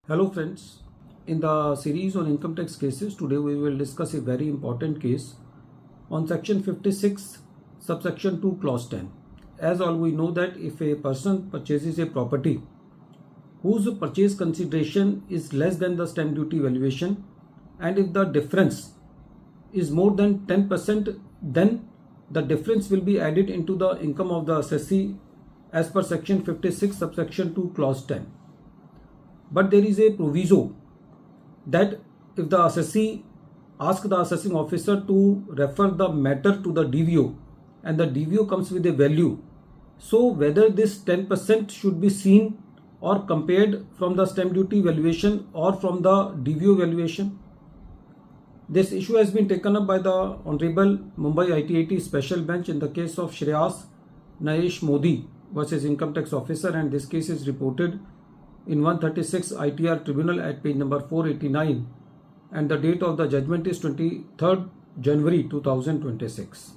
Hello friends, in the series on income tax cases, today we will discuss a very important case on section 56 subsection 2 clause 10. As all we know that if a person purchases a property whose purchase consideration is less than the stamp duty valuation and if the difference is more than 10%, then the difference will be added into the income of the assessee as per section 56 subsection 2 clause 10. But there is a proviso that if the assessee asks the assessing officer to refer the matter to the DVO and the DVO comes with a value, so whether this 10% should be seen or compared from the stamp duty valuation or from the DVO valuation. This issue has been taken up by the Honorable Mumbai ITAT Special Bench in the case of Shreyas Nayesh Modi versus Income Tax Officer, and this case is reported in 136 ITR Tribunal at page number 489, and the date of the judgment is 23rd January 2026.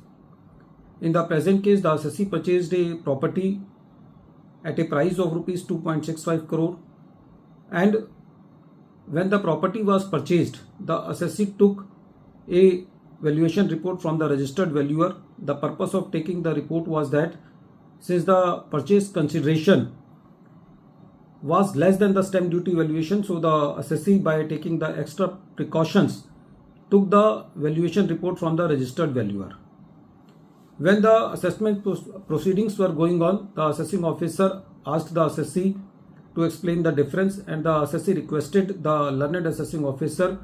In the present case, the assessee purchased a property at a price of rupees 2.65 crore, and when the property was purchased, the assessee took a valuation report from the registered valuer. The purpose of taking the report was that since the purchase consideration was less than the stamp duty valuation, so the assessee, by taking the extra precautions, took the valuation report from the registered valuer. When the assessment proceedings were going on, the assessing officer asked the assessee to explain the difference, and the assessee requested the learned assessing officer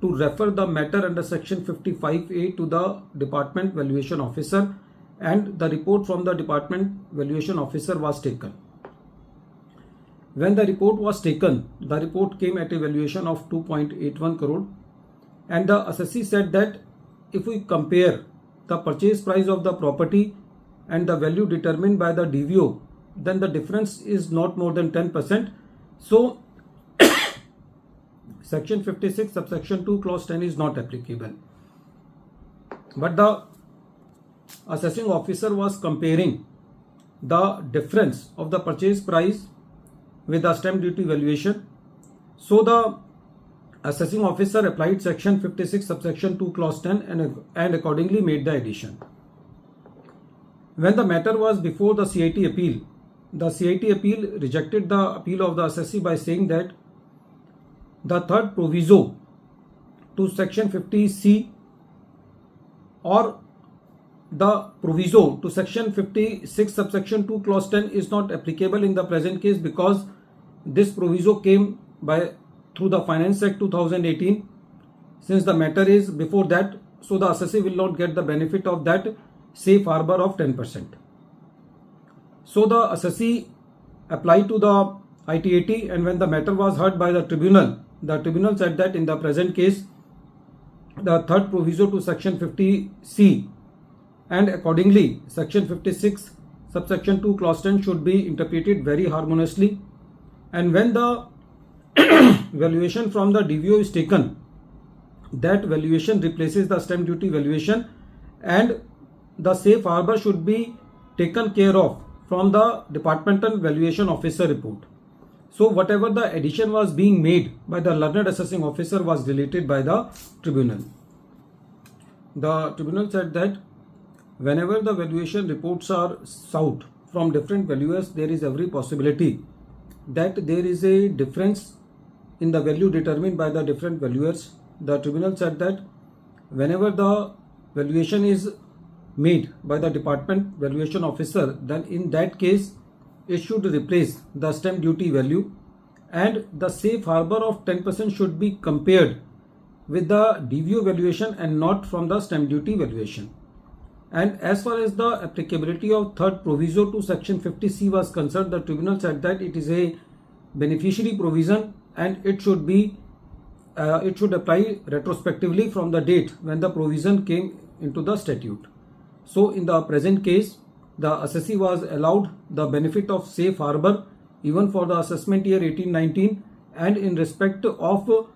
to refer the matter under section 55A to the department valuation officer, and the report from the department valuation officer was taken. When the report was taken, the report came at a valuation of 2.81 crore, and the assessee said that if we compare the purchase price of the property and the value determined by the DVO, then the difference is not more than 10%. So section 56 subsection 2 clause 10 is not applicable. But the assessing officer was comparing the difference of the purchase price with the stamp duty valuation. So the assessing officer applied section 56 subsection 2 clause 10 and accordingly made the addition. When the matter was before the CIT appeal, the CIT appeal rejected the appeal of the assessee by saying that the third proviso to section 50C or the proviso to section 56 subsection 2 clause 10 is not applicable in the present case, because this proviso came through the Finance Act 2018. Since the matter is before that, so the assessee will not get the benefit of that safe harbor of 10%. So the assessee applied to the ITAT, and when the matter was heard by the tribunal said that in the present case, the third proviso to section 50C and accordingly section 56 subsection 2 clause 10 should be interpreted very harmoniously. And when the valuation from the DVO is taken, that valuation replaces the stamp duty valuation, and the safe harbor should be taken care of from the departmental valuation officer report. So whatever the addition was being made by the learned assessing officer was deleted by the tribunal. The tribunal said that whenever the valuation reports are sought from different valuers, there is every possibility that there is a difference in the value determined by the different valuers. The tribunal said that whenever the valuation is made by the department valuation officer, then in that case it should replace the stamp duty value, and the safe harbor of 10% should be compared with the DVO valuation and not from the stamp duty valuation. And as far as the applicability of third proviso to section 50C was concerned, the tribunal said that it is a beneficiary provision and it should apply retrospectively from the date when the provision came into the statute. So in the present case, the assessee was allowed the benefit of safe harbor even for the assessment year 18-19, and in respect of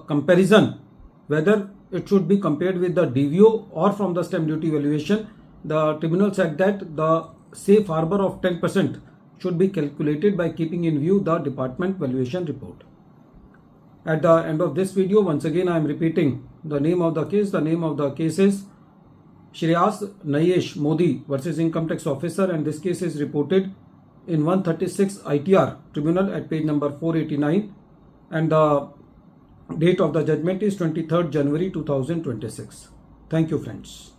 comparison, whether it should be compared with the DVO or from the stamp duty valuation, the tribunal said that the safe harbor of 10% should be calculated by keeping in view the department valuation report. At the end of this video, once again I am repeating the name of the case. The name of the case is Shreyas Nayesh Modi versus Income Tax Officer, and this case is reported in 136 ITR Tribunal at page number 489, and the date of the judgment is 23rd January 2026. Thank you, friends.